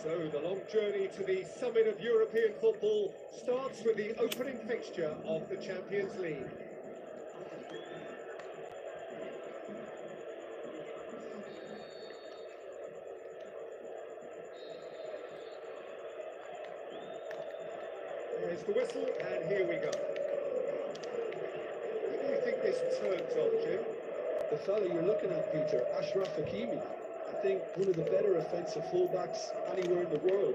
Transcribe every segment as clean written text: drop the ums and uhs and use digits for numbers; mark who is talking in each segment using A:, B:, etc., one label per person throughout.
A: So the long journey to the summit of European football starts with the opening fixture of the Champions League. There's the whistle, and here we go. Who do you think this turns on, Jim?
B: The fellow you're looking at, Peter, Ashraf Hakimi. I think one of the better offensive fullbacks anywhere in the world.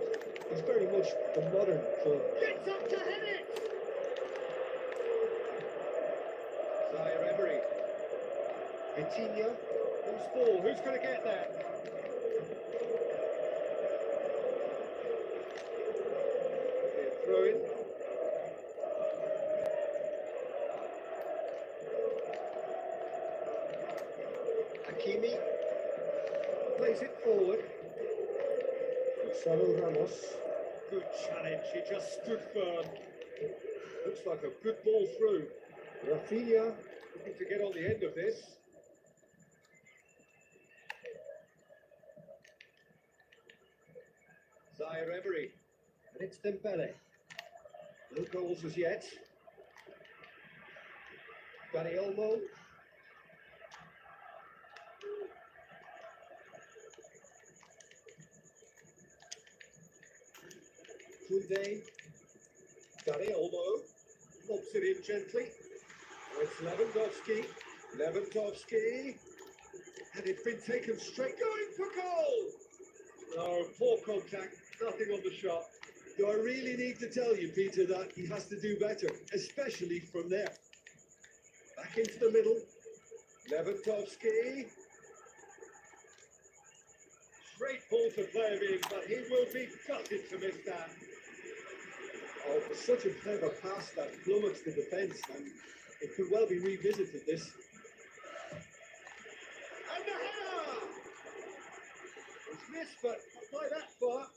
B: He's very much the modern forward.
A: Gets up to head it! Zaire Emery. Vitinha. Who's ball? Who's going to get that? Throw in. Hakimi plays it forward.
B: Gonzalo Ramos.
A: Good challenge, he just stood firm. Looks like a good ball through.
B: Rafinha.
A: Looking to get on the end of this. Zaire Emery. And it's Dembele. No goals as yet. Dani Olmo. Koundé. Dani Olmo. Lobs it in gently. Oh, it's Lewandowski. Lewandowski. And it's been taken straight. Going for goal! No, poor contact. Nothing on the shot.
B: Do I really need to tell you, Peter, that he has to do better, especially from there?
A: Back into the middle. Lewandowski. Straight ball to play him in, but he will be gutted to miss that.
B: Oh, it was such a clever pass that flummoxed the defence, and it could well be revisited, this.
A: And the header! It's missed, but not by that far.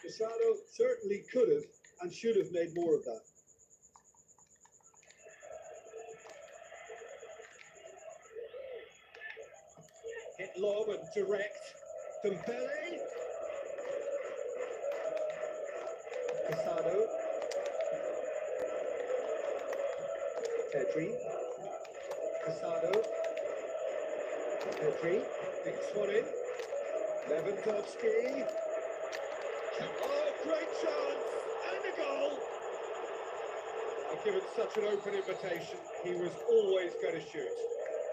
B: Casado certainly could have and should have made more of that.
A: Hit lob and direct. Dembele. Casado. Pedri. Casado. Pedri. Big one in. Lewandowski. Oh, great chance! And a goal! And given such an open invitation, he was always going to shoot.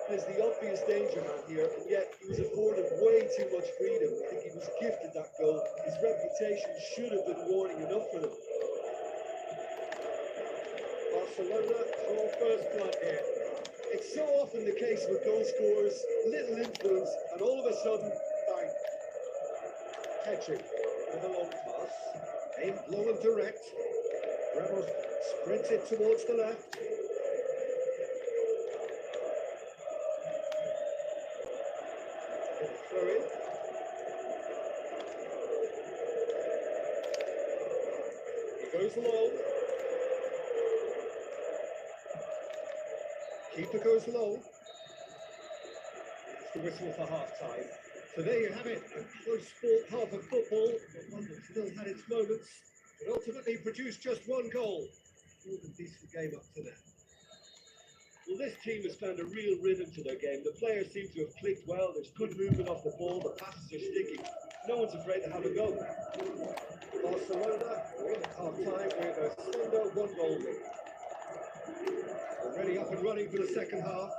B: There's the obvious danger man here, and yet he was afforded way too much freedom. I think he was gifted that goal. His reputation should have been warning enough for them.
A: Barcelona draw first blood here.
B: It's so often the case with goal scorers, little influence, and all of a sudden, bang.
A: Pedri with a long pass. Aimed low and direct. Ramos sprints it towards the left. Throw in. He goes long. Keeper goes low. It's the whistle for half-time. So there you have it, a close sport half of football, but one that still had its moments, but ultimately produced just one goal. More than decent game up to now. Well, this team has found a real rhythm to their game. The players seem to have clicked well. There's good movement off the ball. The passes are sticking. No one's afraid to have a go. Barcelona are in at half-time with a slender one-goal lead. Already up and running for the second half.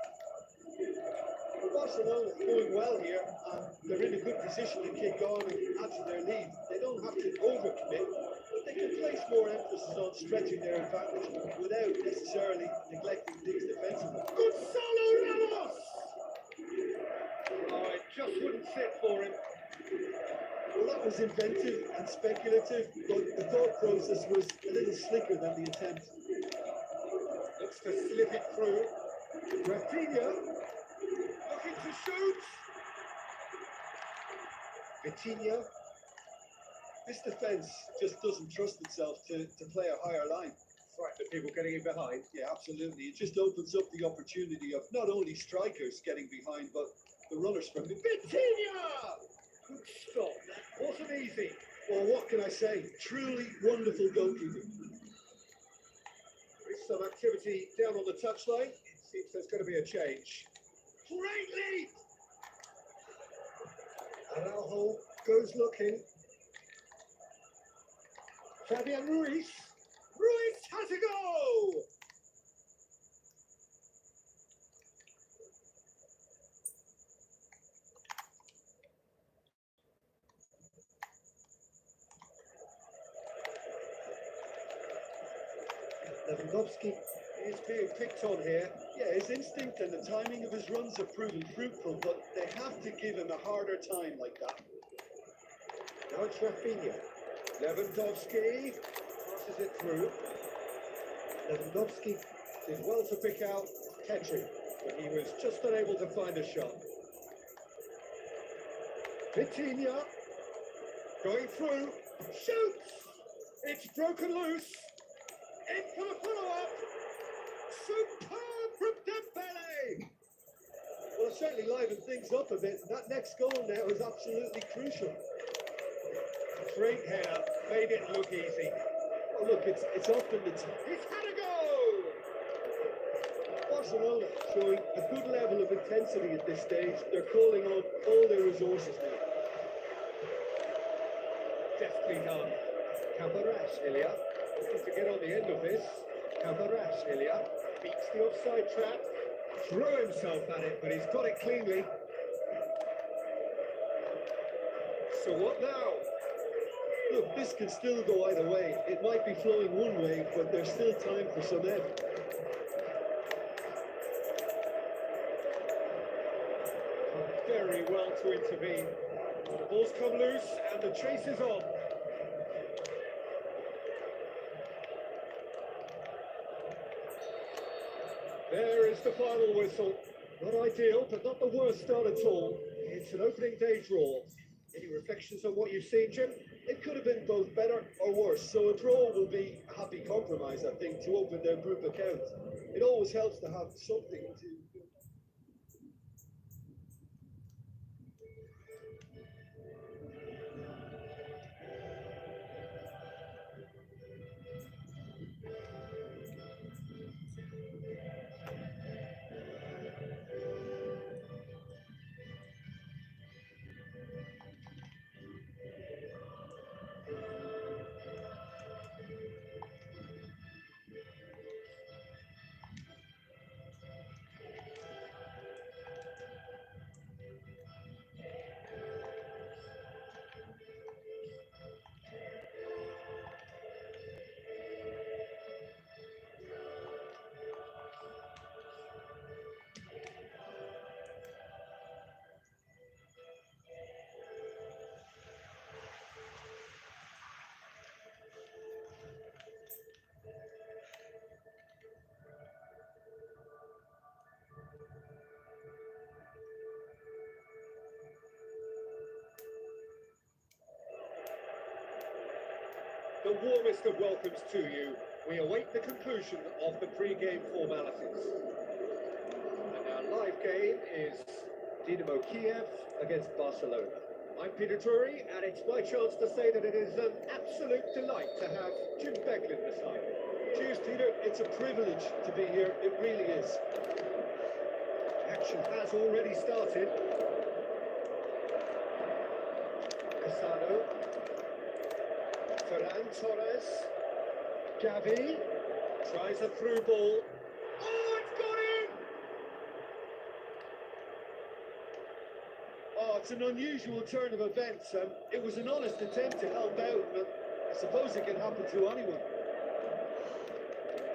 A: Barcelona is going well here, and they're in a good position to kick on and add to their lead. They don't have to overcommit, but they can place more emphasis on stretching their advantage without necessarily neglecting things defensively. Gonzalo Ramos! Oh, it just wouldn't sit for him.
B: Well, that was inventive and speculative, but the thought process was a little slicker than the attempt.
A: Looks to slip it through. Rafinha looking to shoot. Vitinha.
B: This defence just doesn't trust itself to play a higher line.
A: Frightened of people getting in behind.
B: Yeah, absolutely. It just opens up the opportunity of not only strikers getting behind, but the runners from it.
A: Vitinha! Good stop. That wasn't easy. easy.
B: Well, what can I say? Truly wonderful goalkeeping.
A: There is some activity down on the touchline. It seems there's going to be a change. Great lead! Araujo goes looking. Fabian Ruiz. Ruiz has a go! Lewandowski is being picked on here.
B: Yeah, his instinct and the timing of his runs have proven fruitful, but they have to give him a harder time like that.
A: Now it's Rafinha. Lewandowski passes it through. Lewandowski did well to pick out Pedri, but he was just unable to find a shot. Vitinha going through, shoots! It's broken loose. In for the follow-up. Superb from Dembele.
B: Well, it certainly livened things up a bit. That next goal now is absolutely crucial.
A: Great header, made it look easy.
B: Oh, look, it's often the
A: He's had a go!
B: Barcelona showing a good level of intensity at this stage. They're calling on all their resources now.
A: Deftly done. Cabarash, Ilya. Looking to get on the end of this. Cabarash, Ilya. Beats the offside trap. Threw himself at it, but he's got it cleanly. So what now?
B: Look, this can still go either way. It might be flowing one way, but there's still time for some ebb.
A: Very well to intervene. The ball's come loose and the chase is on. There is the final whistle. Not ideal, but not the worst start at all. It's an opening day draw. Any reflections on what you've seen, Jim?
B: It could have been both better or worse, so a draw will be a happy compromise, I think, to open their group account. It always helps to have something to...
A: The warmest of welcomes to you. We await the conclusion of the pre-game formalities. And our live game is Dinamo Kiev against Barcelona. I'm Peter Drury, and it's my chance to say that it is an absolute delight to have Jim Beglin beside me.
B: Cheers, Peter. It's a privilege to be here. It really is.
A: Action has already started. Casado. Ferran Torres. Gavi tries a through ball. Oh, it's got in!
B: Oh, it's an unusual turn of events. It was an honest attempt to help out, but I suppose it can happen to anyone.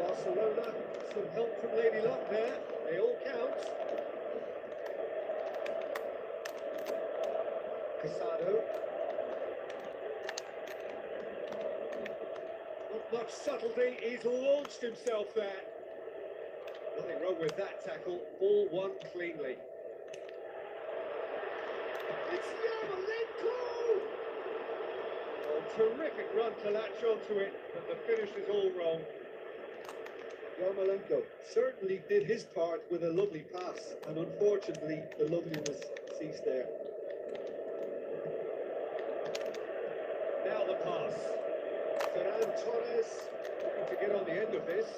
A: Barcelona, some help from Lady Luck there. They all count. Casado. Not much subtlety, he's launched himself there. Nothing wrong with that tackle, ball won cleanly. It's Yarmolenko! Oh, terrific run to latch onto it, but the finish is all wrong.
B: Yarmolenko certainly did his part with a lovely pass, and unfortunately the loveliness ceased there.
A: pass. Ferran Torres looking to get on the end of this.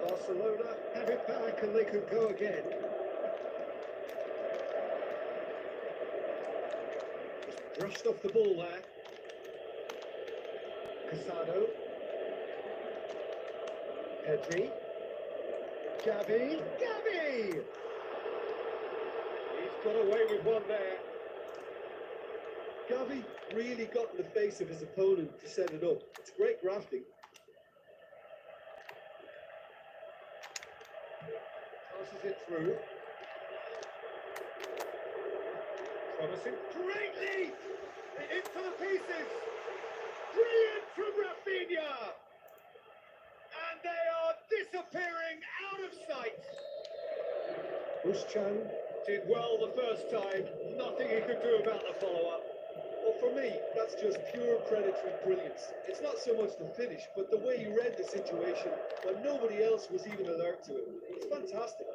A: Barcelona have it back and they can go again. Just brushed off the ball there. Casado. Pedri. Gavi. Gavi! He's got away with one there.
B: Gavi really got in the face of his opponent to set it up. It's great grafting.
A: Passes it through. Promising. Greatly! In for the pieces! Brilliant from Rafinha! And they are disappearing out of sight.
B: Buschan.
A: Did well the first time. Nothing he could do about the follow-up.
B: Well, for me, that's just pure predatory brilliance. It's not so much the finish, but the way he read the situation when nobody else was even alert to it. It's fantastic.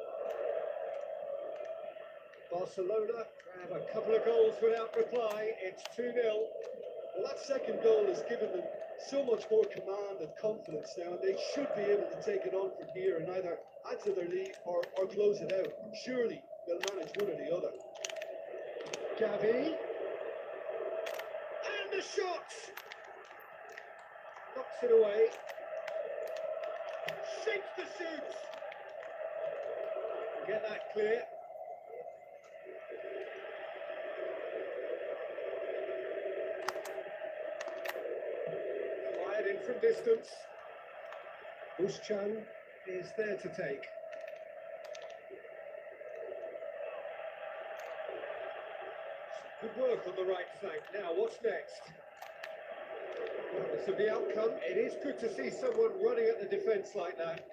A: Barcelona have a couple of goals without reply. It's 2-0.
B: Well, that second goal has given them so much more command and confidence now, and they should be able to take it on from here and either add to their lead or close it out. Surely they'll manage one or the other.
A: Gavi. And the shot! Knocks it away. Shakes the shoot! Get that clear. Fired in from distance. Buschan is there to take. Good work on the right flank. Now, what's next? Regardless of the outcome, it is good to see someone running at the defence like that.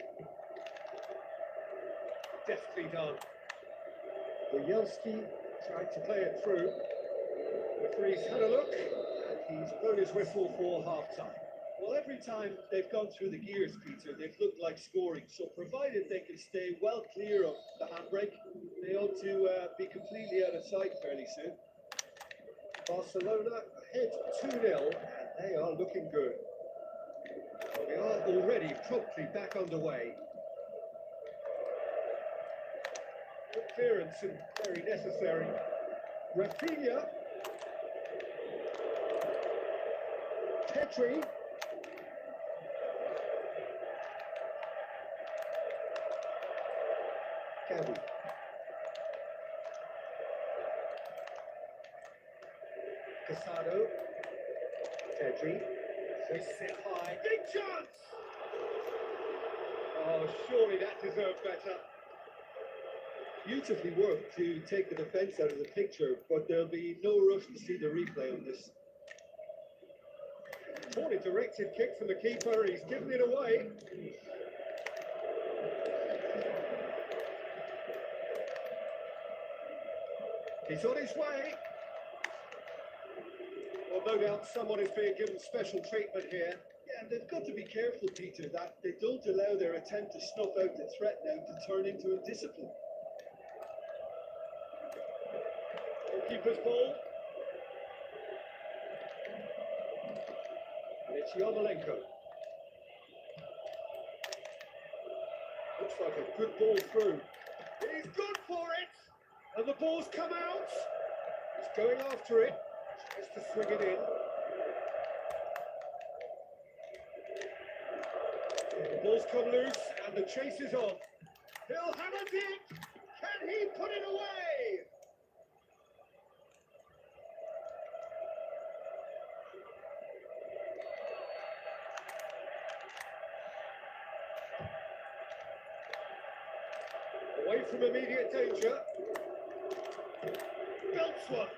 A: Deftly done. Boyelski tried to play it through. The referee's had a look, and he's blown his whistle for half-time.
B: Well, every time they've gone through the gears, Peter, they've looked like scoring. So provided they can stay well clear of the handbrake, they ought to be completely out of sight fairly soon.
A: Barcelona ahead 2-0, and they are looking good. They are already promptly back underway. Good clearance and very necessary. Rafinha. Pedri. Gavi. Casado. Pedri. They sit high. Big chance! Oh, surely that deserved better.
B: Beautifully worked to take the defence out of the picture, but there'll be no rush to see the replay on this.
A: Poorly directed kick from the keeper. He's given it away. He's on his way. Well, no doubt someone is being given special treatment here.
B: Yeah, and they've got to be careful, Peter, that they don't allow their attempt to snuff out the threat now to turn into indiscipline.
A: Keeper's ball. And it's Yarmolenko. Looks like a good ball through. He's gone for it! And the ball's come out. He's going after it. Tries to swing it in. The ball's come loose and the chase is on. He'll have a dip. Can he put it away? Away from immediate danger. Belts one.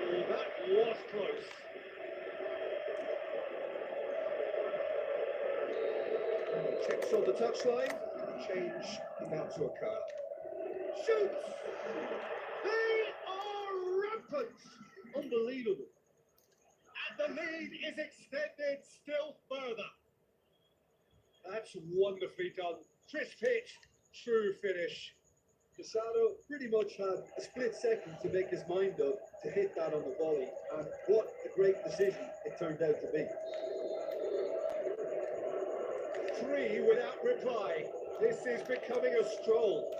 A: Oh, that was close. Checks on the touchline. Change about to occur. Shoots! They are rampant! Unbelievable. And the lead is extended still further. That's wonderfully done. Crisp hit, true finish.
B: Casado pretty much had a split second to make his mind up to hit that on the volley, and what a great decision it turned out to be.
A: 3 without reply. This is becoming a stroll.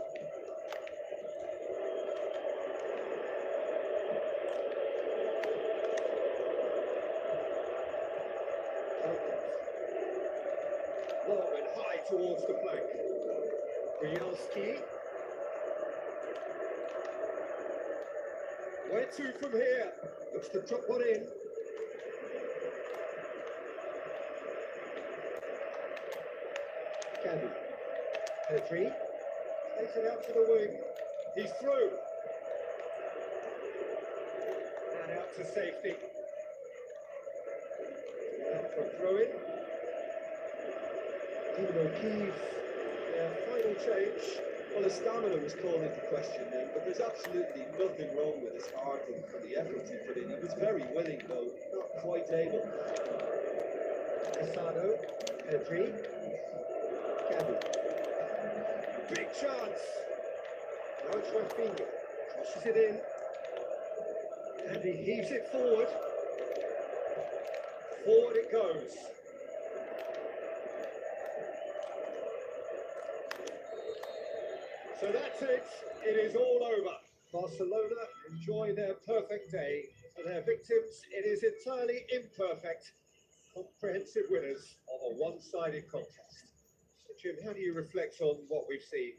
A: Long and high towards the flank. Bielski. Where to from here? Looks to drop one in. Caddy. Petri. Takes it out to the wing. He's through. And out to safety. Out for a throw-in.
B: Keys, final change. Well, his stamina was called into question then, but there's absolutely nothing wrong with his heart and the efforts he put in. He was very willing, though not quite able.
A: Casado, Petri, Caddy. Big chance. Now it's Rafinha. Crosses it in. And he heaves it forward. Forward it goes. So that's it. It is all over. Barcelona enjoy their perfect day. For their victims, it is entirely imperfect. Comprehensive winners of a one-sided contest. So, Jim, how do you reflect on what we've seen?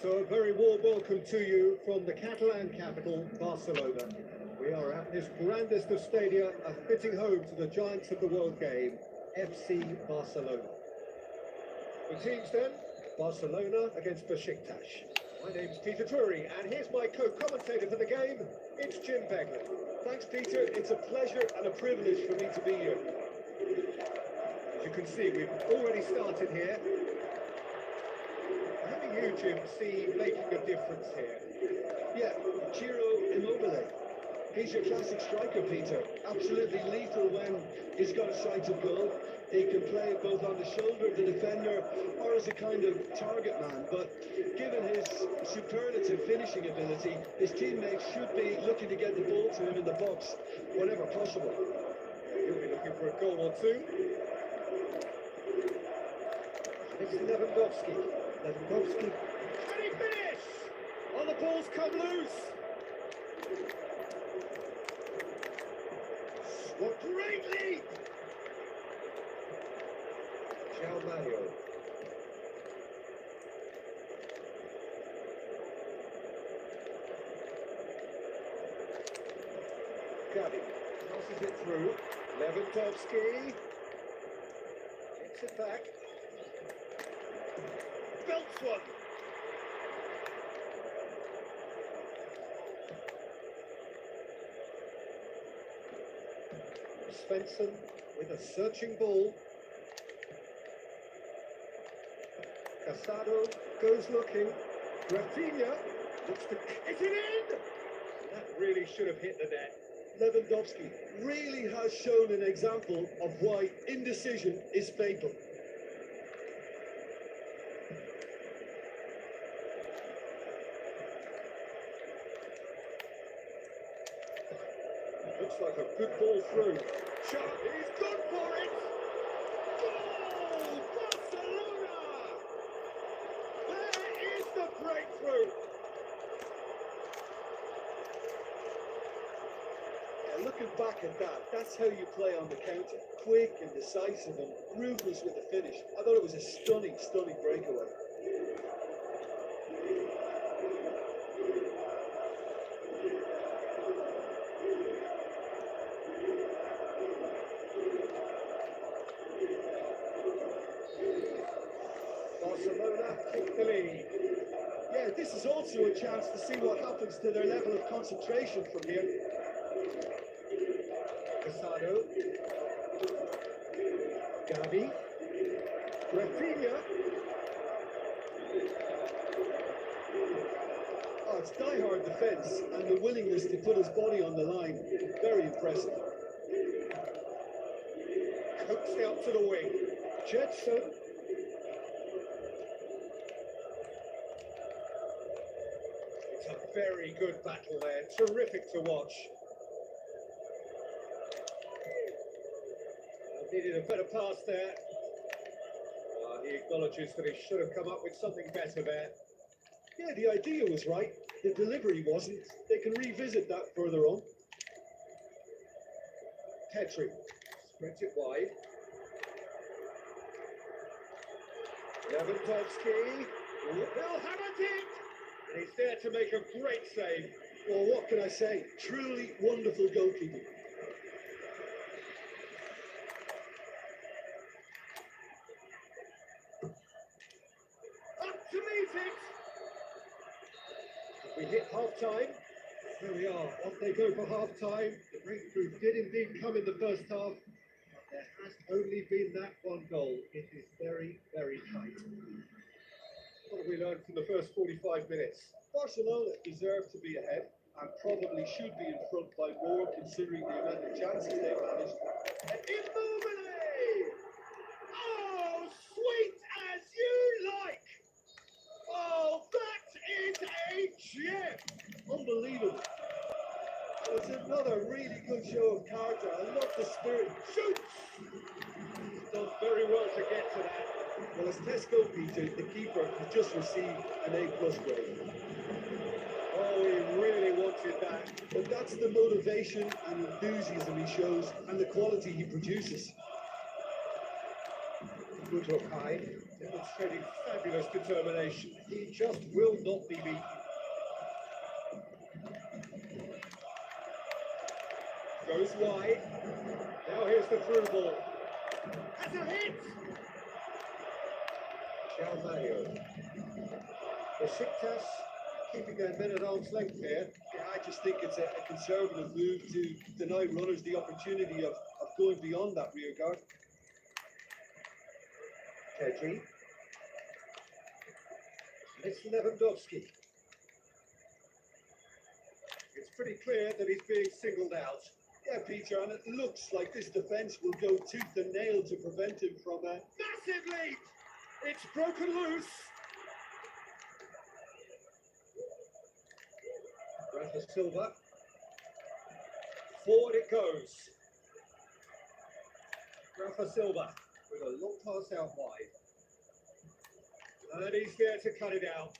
A: So a very warm welcome to you from the Catalan capital, Barcelona. We are at this grandest of stadia, a fitting home to the giants of the world game, FC Barcelona. The teams then, Barcelona against Besiktas. My name's Peter Drury, and here's my co-commentator for the game, it's Jim Begley.
B: Thanks, Peter. It's a pleasure and a privilege for me to be here.
A: As you can see, we've already started here. How do you, Jim, see making a difference here?
B: Yeah, Ciro Immobile. He's your classic striker, Peter. Absolutely lethal when he's got a sight of goal. He can play it both on the shoulder of the defender or as a kind of target man. But given his superlative finishing ability, his teammates should be looking to get the ball to him in the box whenever possible.
A: He'll be looking for a goal or two. It's Lewandowski. Lewandowski. Can he finish? Oh, the ball's come loose. What great leap! João Mario. Gabi passes it through. Lewandowski. Gets it back. Belts one. Svensson with a searching ball. Casado goes looking. Rafinha looks to... Is it in? That really should have hit the net.
B: Lewandowski really has shown an example of why indecision is fatal.
A: Looks like a good ball through. Shot, he's gone for it! Goal! Barcelona! There is the breakthrough!
B: looking back at that, that's how you play on the counter. Quick and decisive and ruthless with the finish. I thought it was a stunning, stunning breakaway.
A: Barcelona take the lead.
B: Yeah, this is also a chance to see what happens to their level of concentration from here.
A: Casado. Gavi. Rafinha.
B: Oh, it's die-hard defence and the willingness to put his body on the line. Very impressive.
A: Coaxed out to the wing. Jetson. It's a very good battle there. Terrific to watch. Needed a better pass there. He acknowledges that he should have come up with something better there.
B: Yeah, the idea was right. The delivery wasn't. They can revisit that further on.
A: Petri spreads it wide. Lewandowski will hammer it! And he's there to make a great save.
B: Well, what can I say? Truly wonderful goalkeeping.
A: Up to meet it! We hit half-time. There we are. Off they go for half-time. The breakthrough did indeed come in the first half. But there has only been that one goal. It is very, very tight. What have we learned from the first 45 minutes?
B: Barcelona deserve to be ahead and probably should be in front by more considering the amount of chances they've managed.
A: Immobile! Oh, sweet as you like! Oh, that is a gem!
B: Unbelievable. It's another really good show of character. I love the spirit.
A: Shoots! He's done very well to get to that.
B: Well, as Tesco Peter, the keeper, has just received an A+ grade.
A: Oh, he really wanted that.
B: But that's the motivation and enthusiasm he shows and the quality he produces.
A: Good hook high, demonstrating fabulous determination. He just will not be beaten. Goes wide. Now here's the through ball. Has a hit! Mario. Besiktas keeping their men at arm's length here.
B: Yeah, I just think it's a conservative move to deny runners the opportunity of going beyond that rear guard.
A: Petri. It's Lewandowski. It's pretty clear that he's being singled out.
B: Yeah, Peter, and it looks like this defence will go tooth and nail to prevent him from a
A: massive lead! It's broken loose. Rafa Silva. Forward it goes. Rafa Silva with a long pass out wide. And he's there to cut it out.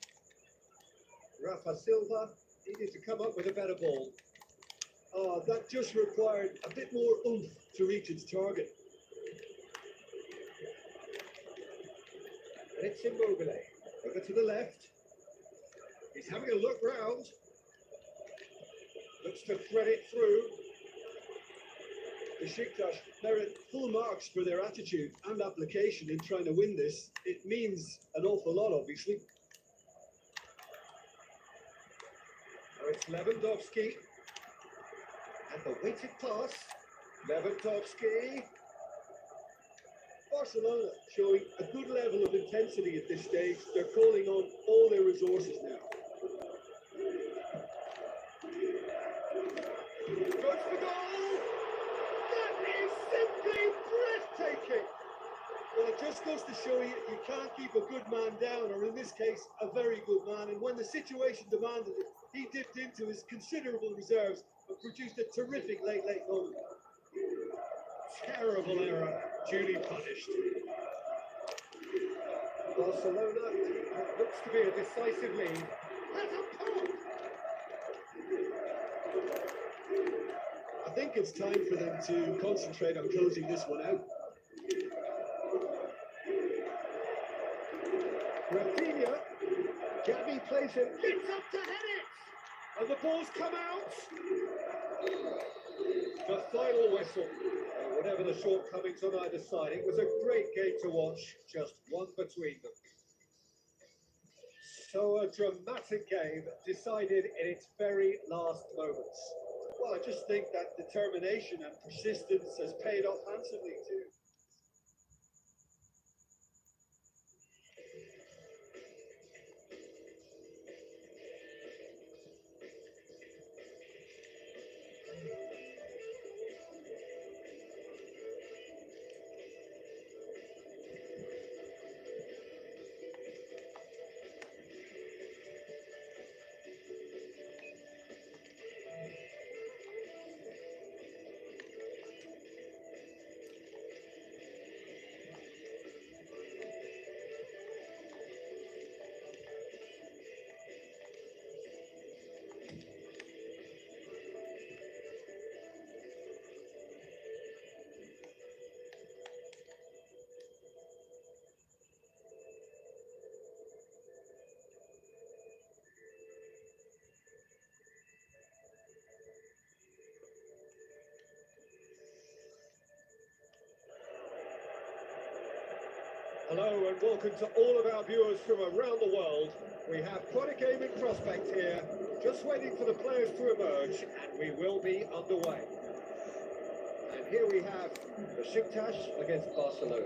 A: Rafa Silva needed to come up with a better ball.
B: That just required a bit more oomph to reach its target.
A: And it's Immobile. Over to the left. He's having a look round. Looks to thread it through.
B: Besiktas merit full marks for their attitude and application in trying to win this. It means an awful lot, obviously.
A: Now it's Lewandowski. And the weighted pass. Lewandowski.
B: Barcelona showing a good level of intensity at this stage. They're calling on all their resources now.
A: Goes for goal! That is simply breathtaking!
B: Well, it just goes to show you can't keep a good man down, or in this case, a very good man. And when the situation demanded it, he dipped into his considerable reserves and produced a terrific late moment.
A: Terrible error, duly punished. Barcelona looks to be a decisive lead. Has a pop!
B: I think think it's time for them to concentrate on closing this one out.
A: Rafinha, Gabby plays it, gets up to head it, and the ball's come out. The final whistle. Whatever the shortcomings on either side, it was a great game to watch, just one between them. So a dramatic game decided in its very last moments.
B: Well, I just think that determination and persistence has paid off handsomely too.
A: Hello and welcome to all of our viewers from around the world. We have quite a game in prospect here, just waiting for the players to emerge, and we will be underway. And here we have Besiktas against Barcelona.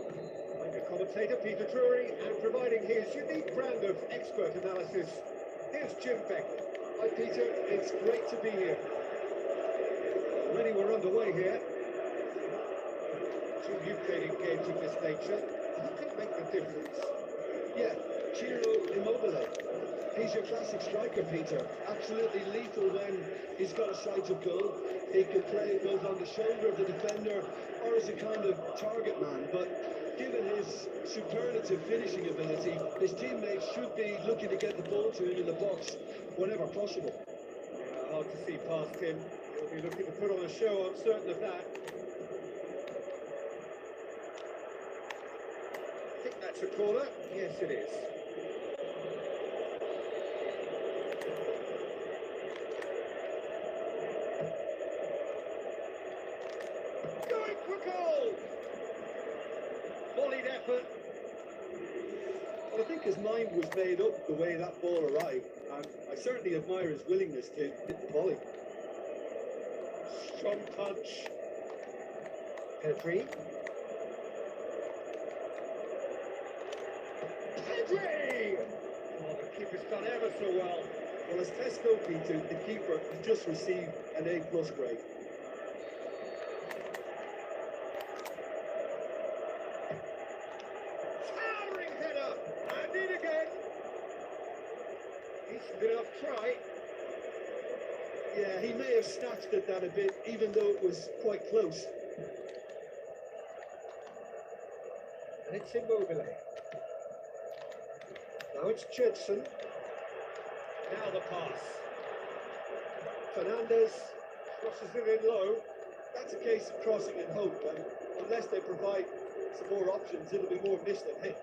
A: I'm your commentator, Peter Drury, and providing his unique brand of expert analysis, here's Jim Begley.
B: Hi Peter, it's great to be here.
A: Already we're underway here. Two you've played in games of this nature. Who can make the difference?
B: Yeah, Ciro Immobile. He's your classic striker, Peter. Absolutely lethal when he's got a sight of goal. He can play both on the shoulder of the defender or as a kind of target man. But given his superlative finishing ability, his teammates should be looking to get the ball to him in the box whenever possible.
A: Hard to see past him. He'll be looking to put on a show, I'm certain of that. I think that's a corner. Yes, it is. Going for goal! Volleyed effort.
B: Well, I think his mind was made up the way that ball arrived, and I certainly admire his willingness to hit the volley.
A: Strong punch. Pedri. Pedri! Oh, the keeper's done ever so well.
B: Well, as Tesco, Peter, the keeper has just received an A+ grade.
A: Towering header! And in again! Decent enough try.
B: Yeah, he may have snatched at that a bit, even though it was quite close.
A: And it's Immobile. Now it's Judson. Now the pass. Fernandez crosses it in low.
B: That's a case of crossing in hope, and unless they provide some more options, it'll be more miss than hit.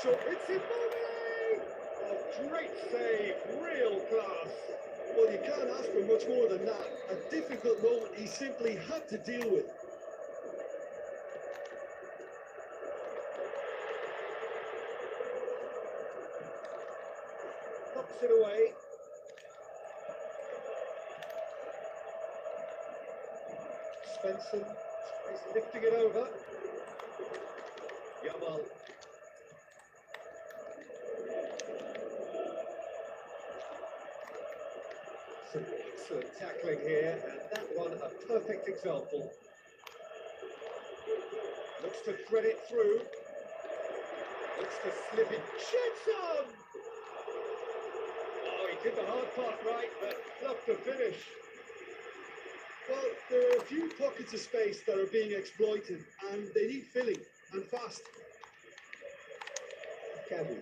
A: Short, it's Immobile! Oh, great save, real class.
B: Well, you can't ask for much more than that. A difficult moment he simply had to deal with.
A: Knocks it away. Svensson is lifting it over. Yamal. Some excellent tackling here, and that one a perfect example. Looks to thread it through. Looks to slip it. Judson! Oh, he did the hard part right, but tough to finish.
B: Well, there are a few pockets of space that are being exploited, and they need filling, and fast.
A: Gabby.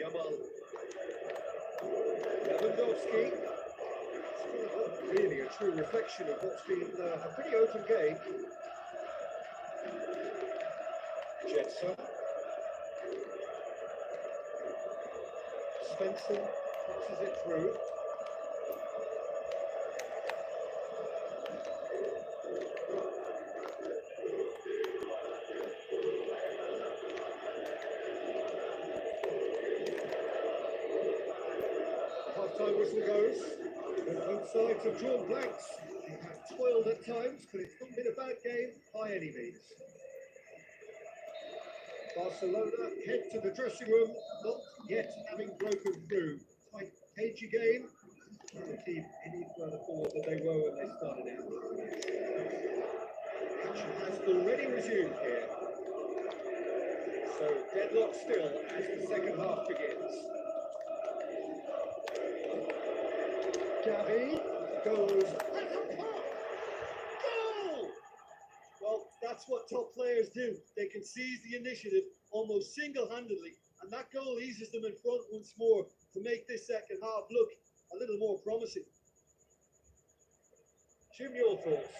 A: Yamal. Lewandowski. Not really a true reflection of what's been a pretty open game. Jetson. Svensson passes it through. Half-time whistle goes. And both sides have drawn blanks. They have toiled at times, but it's not been a bad game by any means. Barcelona head to the dressing room, not yet having broken through. Tight, cagey game. The team any further forward than they were when they started out. Action has already resumed here. So deadlock still as the second half begins. Gavi goes. That's a pop! Goal!
B: Well, that's what top players do. They can seize the initiative almost single-handedly, and that goal eases them in front once more to make this second half look a little more promising.
A: Jim, your thoughts?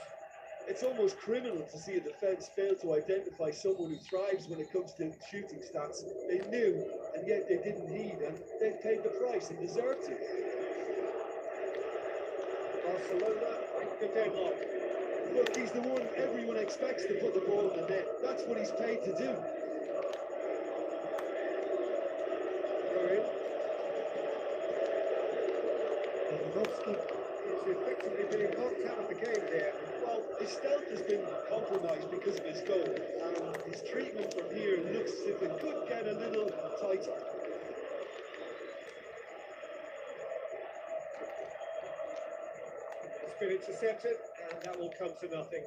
B: It's almost criminal to see a defence fail to identify someone who thrives when it comes to shooting stats. They knew, and yet they didn't heed, and they paid the price and deserved to.
A: Barcelona break the deadlock.
B: Look, he's the one everyone expects to put the ball in the net. That's what he's paid to do.
A: Lewandowski is effectively being knocked out of the game here.
B: Well, his stealth has been compromised because of his goal, and his treatment from here looks as if it could get a little tighter.
A: It's been intercepted, and that will come to nothing.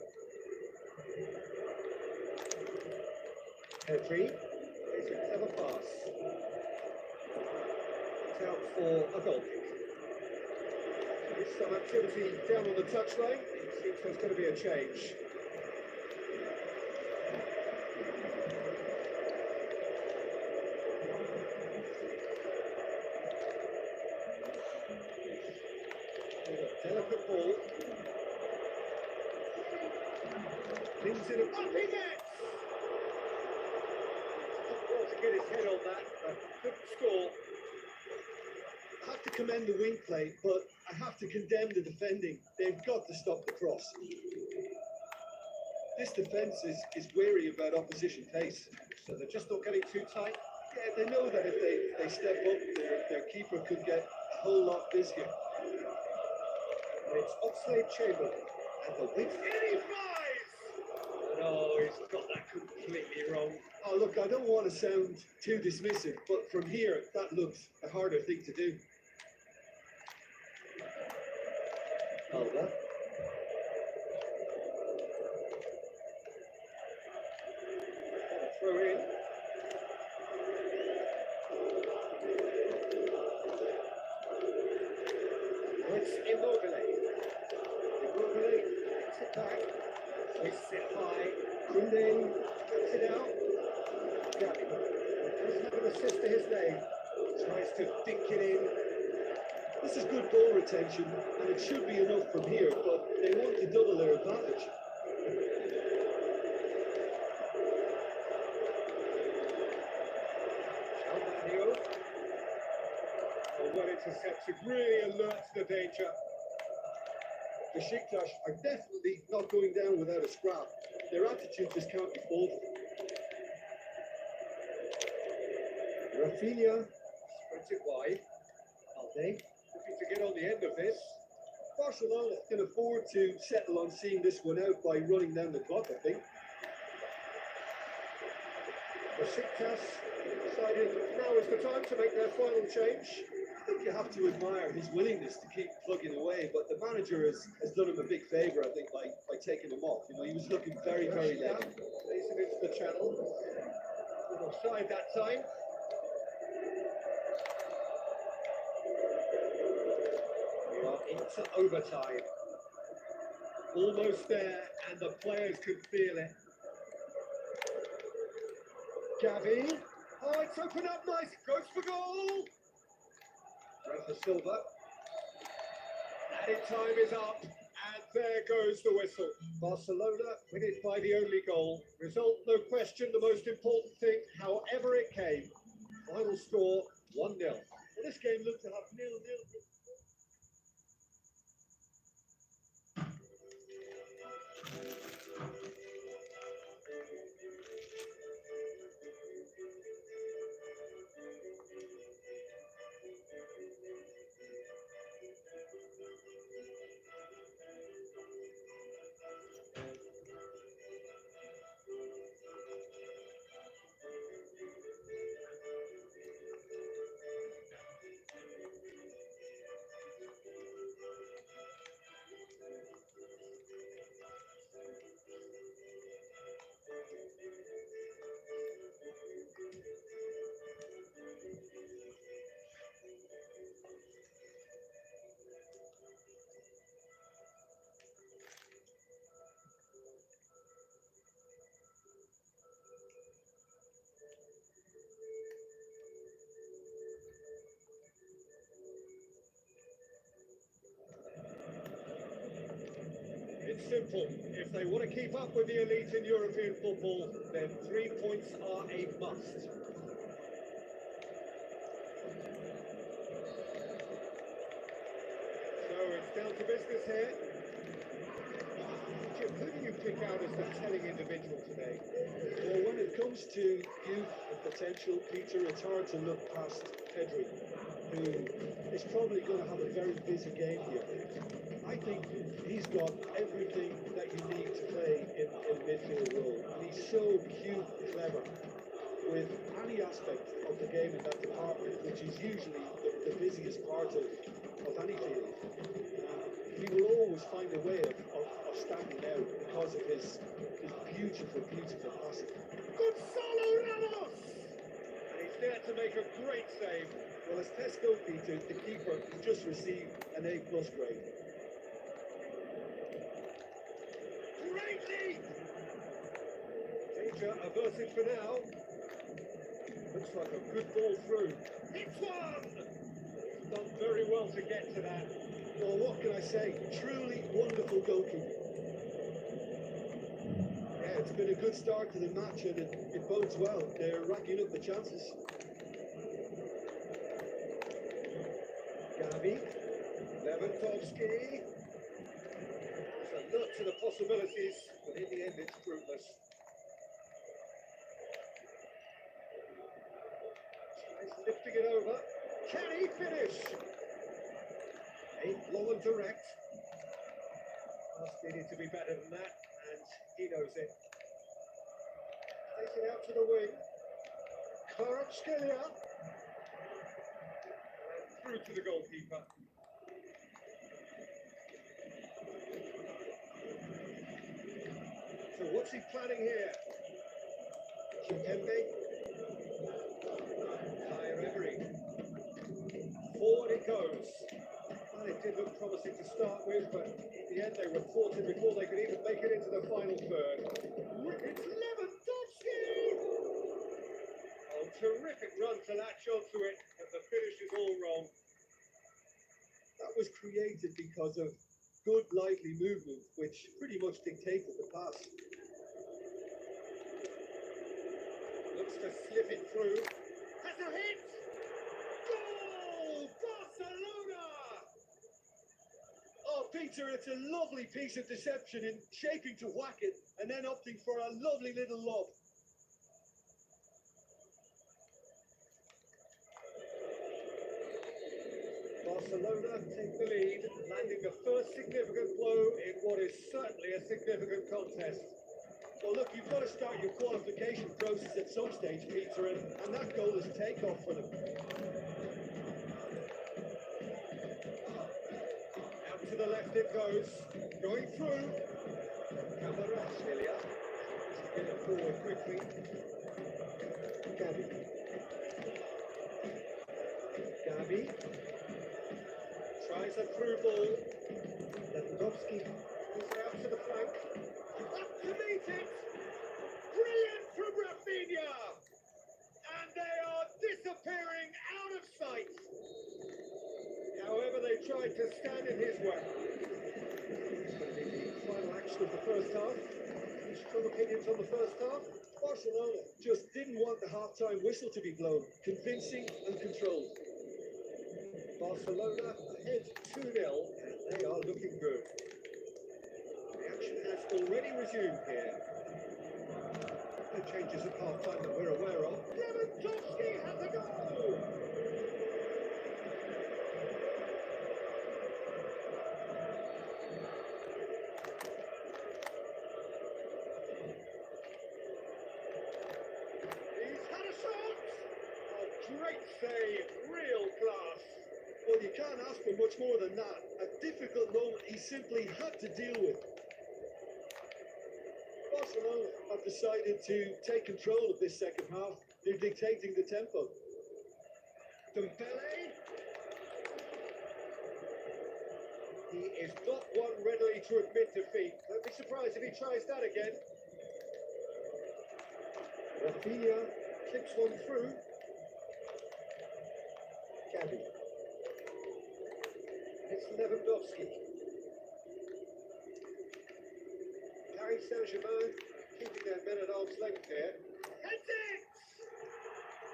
A: Pedri, it's a clever pass. It's out for a goal kick. There's some activity down on the touchline. It seems there's going to be a change. Delicate ball. Leans it up. He gets! Well, to get his head on that, but couldn't score.
B: I have to commend the wing play, but I have to condemn the defending. They've got to stop the cross. This defence is wary about opposition pace.
A: So they're just not getting too tight.
B: Yeah, they know that if they step up, their keeper could get a whole lot busier.
A: And it's Oxlade Chamberlain. And the wing. And he flies! No, he's got that completely wrong.
B: Oh, look, I don't want to sound too dismissive, but from here, that looks a harder thing to do.
A: Alba. Throw in. It's Immobile. Immobile gets it back. Hoists it high. Koundé cuts it out. Gavi doesn't have an assist to his name. Tries to dink it in.
B: This is good ball retention, and it should be enough from here, but they want to double their advantage.
A: Well intercepted, really alert to the danger.
B: The Besiktas are definitely not going down without a scrap. Their attitude just can't be faulted.
A: Rafinha spreads it wide. Alde looking to get on the end of this.
B: Barcelona can afford to settle on seeing this one out by running down the clock, I think.
A: Besiktas decided now is the time to make their final change.
B: I think you have to admire his willingness to keep plugging away, but the manager has done him a big favour, I think, by taking him off. You know, he was looking very, very
A: down,
B: late.
A: plays it into the channel. Offside that time. We are into overtime. Almost there, and the players can feel it. Gavi Oh, it's opened up nice. Goes for goal. Rafa Silva. Added time is up. And there goes the whistle. Barcelona win it by the only goal. Result, no question, the most important thing, however it came. Final score, 1-0.
B: Well, this game looked to have 0-0.
A: It's simple. If they want to keep up with the elite in European football, then 3 points are a must. So it's down to business here. Jim, who do you pick out as the telling individual today?
B: Well, when it comes to youth and potential, Peter, it's hard to look past Pedri, who is probably going to have a very busy game here. I think he's got everything that you need to play in midfield role, and he's so cute and clever with any aspect of the game in that department, which is usually the busiest part of any field. He will always find a way of standing out because of his beautiful, beautiful passing.
A: Gonzalo Ramos! And he's there to make a great save.
B: Well, as Tesco, Peter, the keeper, just received an A+ grade.
A: Great lead! Danger averted for now. Looks like a good ball through. It's one! He's done very well to get to that.
B: Well, what can I say? Truly wonderful goalkeeping. Yeah, it's been a good start to the match, and it bodes well. They're racking up the chances.
A: Gavi, Lewandowski. There's a lot to the possibilities, but in the end it's fruitless. Tries lifting it over. Can he finish? Aimed long and direct. Pass needed to be better than that, and he knows it. Takes it out to the wing. Kvaratskhelia. Through to the goalkeeper. So what's he planning here? Kimpembe. Kyle Emery. Forward it goes. Well, it did look promising to start with, but in the end they were thwarted before they could even make it into the final third. It's Lewandowski! Oh, terrific run to latch onto it, but the finish is all wrong.
B: That was created because of good, lively movement, which pretty much dictated the pass.
A: Looks to slip it through. Has a hit! Goal! Barcelona!
B: Oh, Peter, it's a lovely piece of deception in shaping to whack it and then opting for a lovely little lob.
A: Barcelona take the lead, landing the first significant blow in what is certainly a significant contest.
B: Well, look, you've got to start your qualification process at some stage, Peter, and that goal is takeoff for them.
A: Out to the left it goes, going through. Kvaratskhelia to get it forward quickly. Gavi tries a through ball. Lewandowski moves it out to the flank. Up to meet it. Brilliant from Rafinha. And they tried to stand in his way. It's going to be the final action of the first half. Any strong opinions on the first half?
B: Barcelona just didn't want the half-time whistle to be blown. Convincing and controlled.
A: Barcelona ahead 2-0, and they are looking good. The action has already resumed here. No changes at half-time that we're aware of. Lewandowski has a goal! He's had a shot! A great save, real class.
B: Well, you can't ask for much more than that. A difficult moment he simply had to deal with. Barcelona have decided to take control of this second half. They're dictating the tempo.
A: Dembele. He is not one readily to admit defeat. Don't be surprised if he tries that again. Rafinha clips one through. Gabi. It's Lewandowski. Paris Saint-Germain keeping their men at arm's length here. Heads it!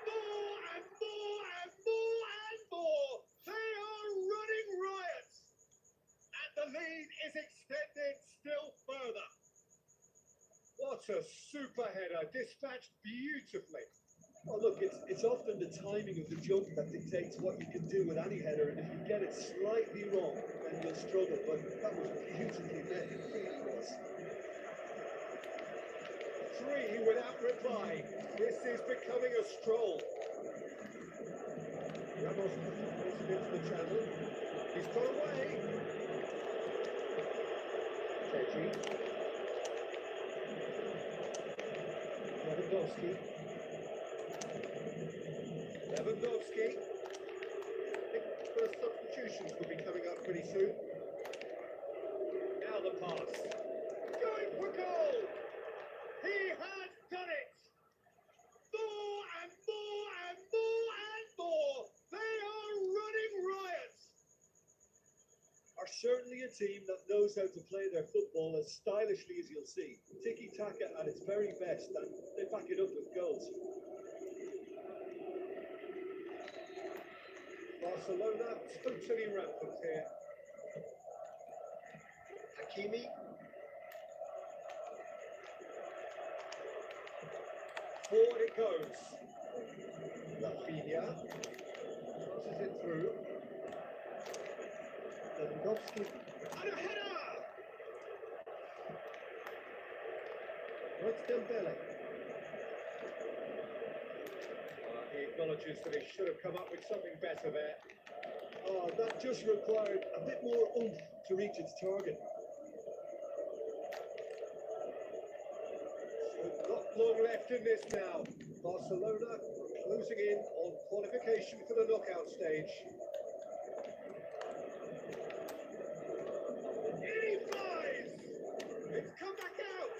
A: More and more and more and more! They are running riot! And the lead is extended still further. What a super header, dispatched beautifully.
B: Oh, look, it's often the timing of the jump that dictates what you can do with any header, and if you get it slightly wrong, then you'll struggle. But that was beautifully met, it really was.
A: 3 without reply. This is becoming a stroll. Ramos puts it into the channel. He's got away. Reggie. Lewandowski. Lewandowski. I think first substitutions will be coming up pretty soon. Now the pass. Going for goal! He has done it! More and more and more and more! They are running riot!
B: Are certainly a team that knows how to play their football as stylishly as you'll see. Tiki-taka at its very best, and they back it up with goals.
A: Barcelona totally rampant here. Hakimi. Forward it goes. Rafinha crosses it through. Lewandowski. And a header! What's Dembele? He acknowledges that he should have come up with something better there.
B: Oh, that just required a bit more oomph to reach its target.
A: So not long left in this now. Barcelona closing in on qualification for the knockout stage. In he flies! It's come back out!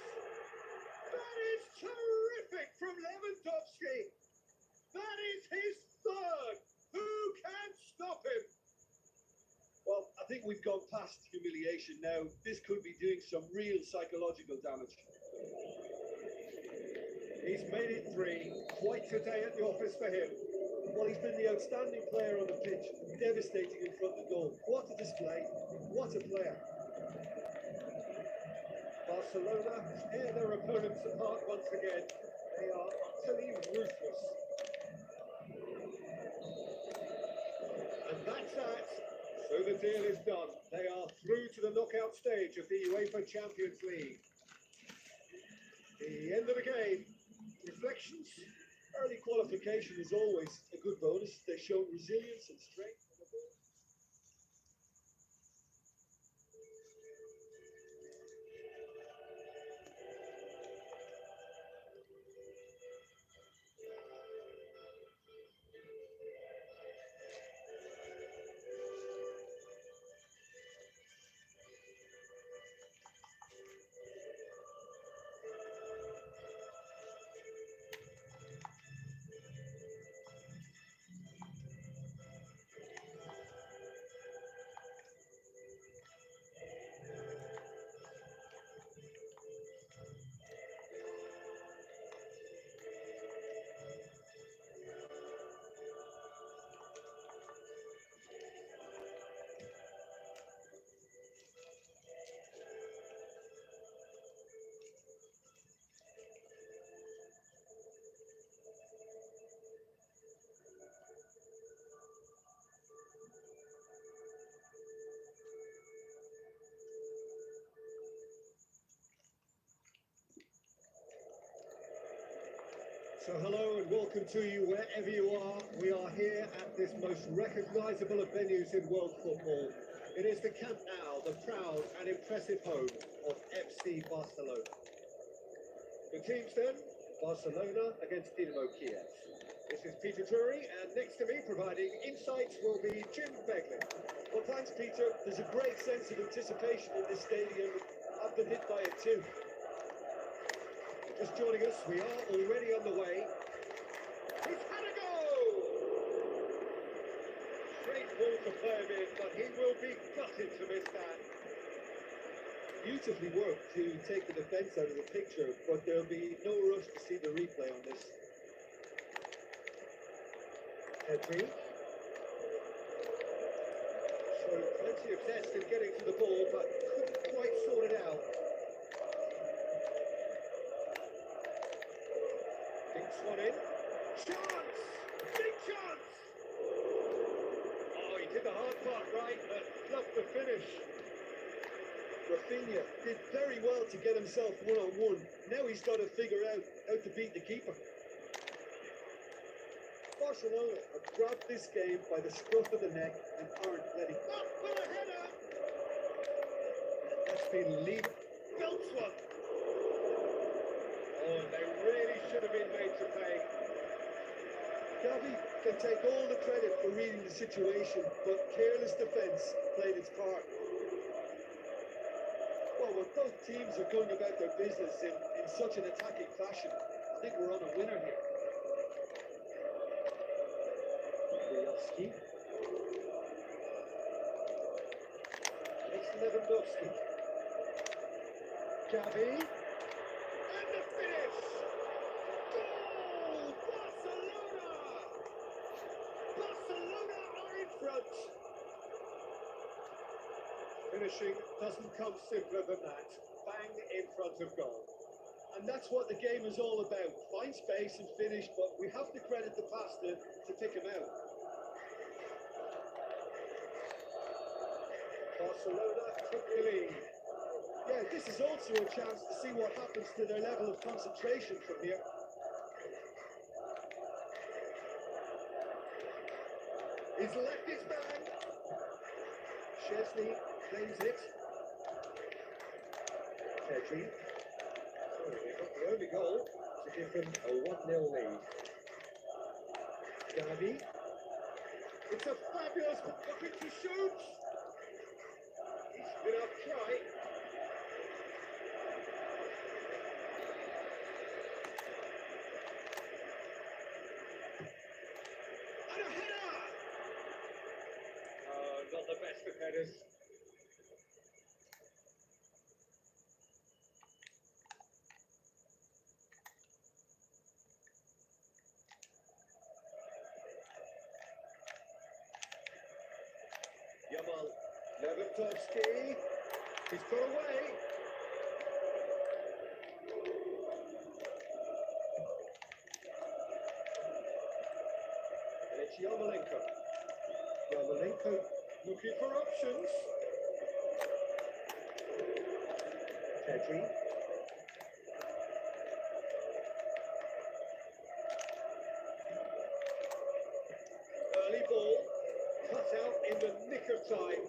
A: That is terrific from Lewandowski! That is his third! Who can stop him?
B: Well, I think we've gone past humiliation now. This could be doing some real psychological damage.
A: He's made it 3. Quite a day at the office for him.
B: Well, he's been the outstanding player on the pitch, devastating in front of goal. What a display, what a player.
A: Barcelona tear their opponents apart once again. They are utterly ruthless. And that's that. So the deal is done. They are through to the knockout stage of the UEFA Champions League. The end of the game. Reflections?
B: Early qualification is always a good bonus. They showed resilience and strength.
A: So hello and welcome to you wherever you are. We are here at this most recognisable of venues in world football. It is the Camp Nou, the proud and impressive home of FC Barcelona. The teams then, Barcelona against Dinamo Kiev. This is Peter Drury, and next to me providing insights will be Jim Begley.
B: Well, thanks, Peter. There's a great sense of anticipation in this stadium. I've been hit by it too.
A: Just joining us, we are already on the way. He's had a go! Great ball to play him in, but he will be gutted to miss that.
B: Beautifully worked to take the defence out of the picture, but there'll be no rush to see the replay on this.
A: Pedri. Showed plenty of zest in getting to the ball, but couldn't quite sort it out. Dinks one in. Chance! Big chance! Oh, he did the hard part right, but fluffed the finish.
B: Rafinha did very well to get himself one-on-one. Now he's got to figure out how to beat the keeper. Barcelona have grabbed this game by the scruff of the neck and aren't letting
A: Up for the header! That's been lead. Belts one. Oh, they really should have been made to pay.
B: Gavi can take all the credit for reading the situation, but careless defence played its part. Well, when both teams are going about their business in such an attacking fashion, I think we're on a winner here.
A: Lewandowski. It's Lewandowski. Gavi. And the finish! Goal! Barcelona! Barcelona are in front! Finishing doesn't come simpler than that. Bang in front of goal.
B: And that's what the game is all about. Find space and finish, but we have to credit the passer to pick him out.
A: Barcelona took the lead.
B: Yeah, this is also a chance to see what happens to their level of concentration from here.
A: He's left his bag. Chesney claims it. Pedri. So they got the only goal to give them a 1-0 lead. Gavi. It's a fabulous looking to shoot. He's been up try. And a header! Not the best of headers. Yamal, Lewandowski, he's got away. And it's Yarmolenko. Yarmolenko looking for options. Pedri. Early ball, cut out in the nick of time.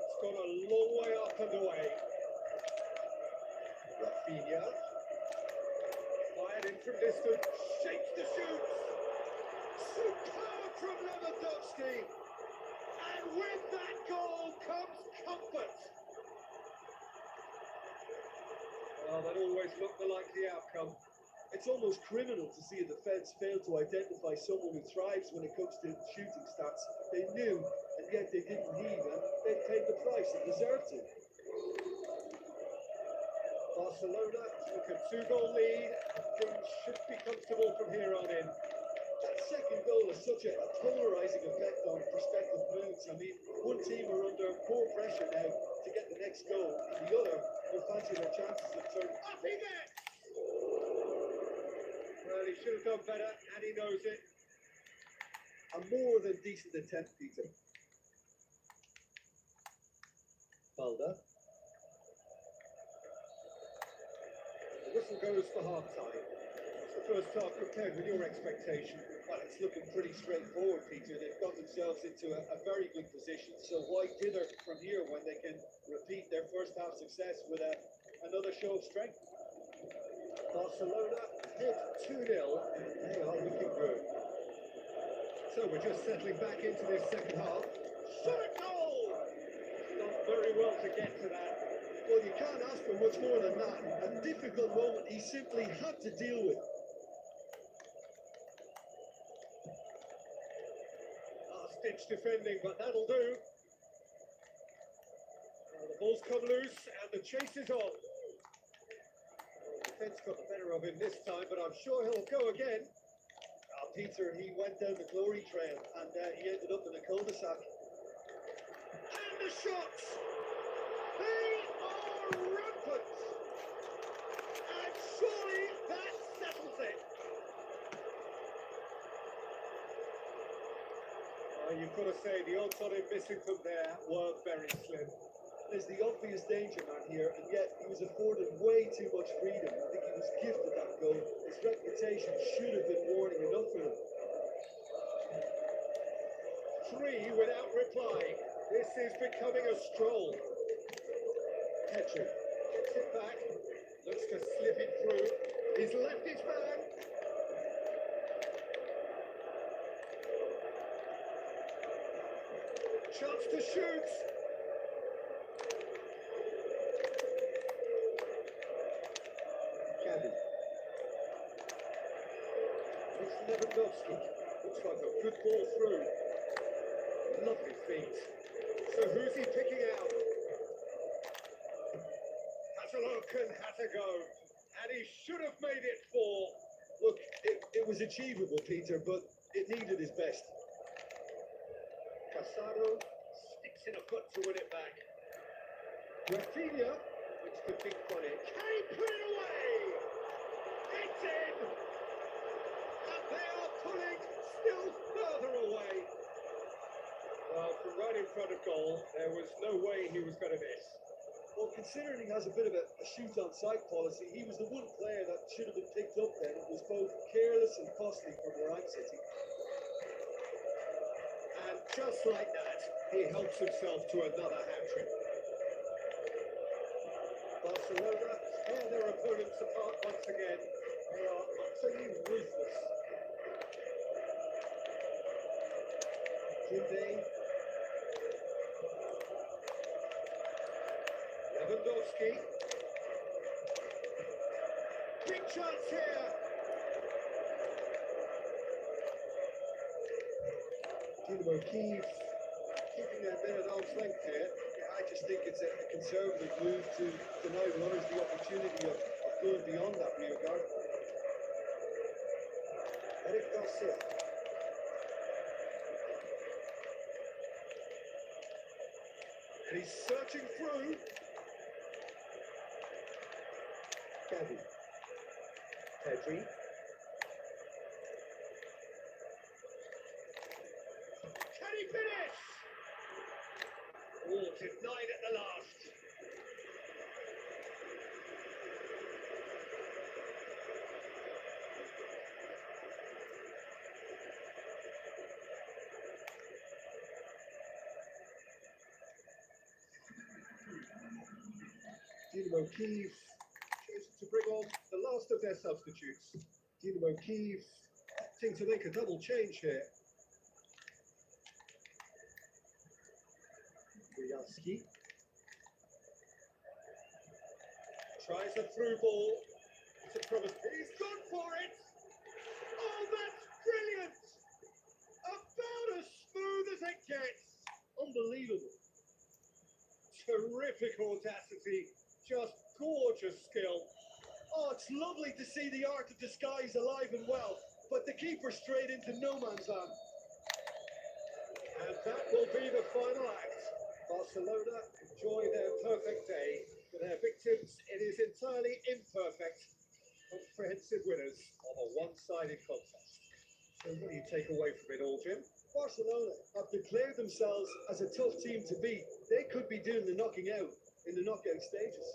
A: It's gone a long way up and away. Rafinha. Fired in from distance, shapes the shoot. Superb from Lewandowski. And with that goal comes comfort. Well, that always looked the likely outcome.
B: It's almost criminal to see a defence fail to identify someone who thrives when it comes to shooting stats. They knew, and yet they didn't heed, and they paid the price and deserved to.
A: Barcelona took a 2-goal lead. Things should be comfortable from here on in.
B: That second goal has such a polarising effect on prospective moods. I mean, one team are under more pressure now to get the next goal, and the other will fancy their chances of turning.
A: Up he gets! Well, he should have done better, and he knows it.
B: A more than decent attempt, Peter.
A: Mulder. The whistle goes for half-time. the first half compared with your expectation?
B: Well, it's looking pretty straightforward, Peter. They've got themselves into a very good position. So why dither from here when they can repeat their first half success with another show of strength?
A: Barcelona head 2-0. They are looking good. So we're just settling back into this second half. Shot a goal! Done very well to get to that.
B: Well, you can't ask for much more than that. A difficult moment he simply had to deal with.
A: Last-ditch defending, but that'll do. The ball's come loose and the chase is on. Defence got the better of him this time, but I'm sure he'll go again.
B: Peter, he went down the glory trail and he ended up in a cul-de-sac.
A: And the shots! They are rampant! And surely that settles it! You've got to say, the odds on him missing from there were very slim.
B: There's the obvious danger man here, and yet he was afforded way too much freedom. I think he was gifted that goal. His reputation should have been warning enough for him.
A: 3 without reply. This is becoming a stroll. Petri gets it back, looks to slip it through. He's left his man. Chance to shoot. Gabby. It's Lewandowski. Looks like a good ball through. Lovely feet. So who's he picking out? Has a look and has a go. And he should have made it 4.
B: Look, it was achievable, Peter, but it needed his best.
A: Casado sticks in a foot to win it back. Rafinha, which could be funny. Can he put it away? It's in! And they are pulling still further away. Well, from right in front of goal, there was no way he was going to miss.
B: Well, considering he has a bit of a shoot-on-sight policy, he was the one player that should have been picked up then. It was both careless and costly for Moran City.
A: And just like that, he helps himself to another hat-trick. Barcelona tear their opponents apart once again. They are utterly ruthless. Today, Lewandowski. Big chance here.
B: Dynamo Kiev keeping their men at arm's length here. Yeah, I just think it's a conservative move to deny runners the opportunity of going beyond that rear guard.
A: Eric Garcia. And he's searching through. Gabby. Pedri. Can he finish? Oh, denied at the last. Dynamo Kiev chooses to bring on the last of their substitutes. Dynamo Kiev opting to make a double change here. Rialski tries a through ball. It's a promise. He's gone for it! Oh, that's brilliant! About as smooth as it gets. Unbelievable. Terrific audacity. Just gorgeous skill.
B: Oh, it's lovely to see the art of disguise alive and well, but the keeper straight into no man's land.
A: And that will be the final act. Barcelona enjoy their perfect day. For their victims, it is entirely imperfect. Comprehensive winners of a one-sided contest. So what do you take away from it all, Jim?
B: Barcelona have declared themselves as a tough team to beat. They could be doing the knocking out in the knockout stages.